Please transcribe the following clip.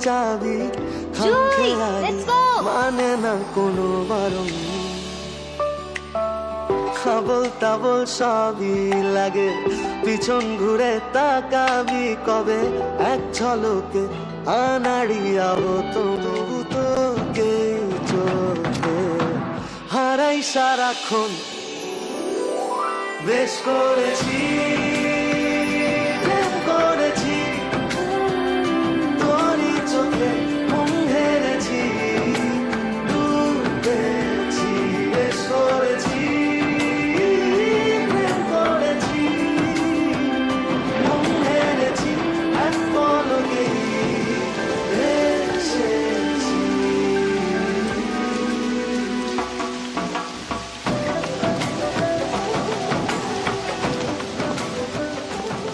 চাবি Julie, let's go. মানে না কোনো বারণ, খাবল তাবল সবই লাগে, পিছন ঘুরে তাকাবি কবে এক ঝলকে আনাড়িয়া হতো, তবু তোকে চোখে হারাই সারাক্ষণ। বেশ করেছি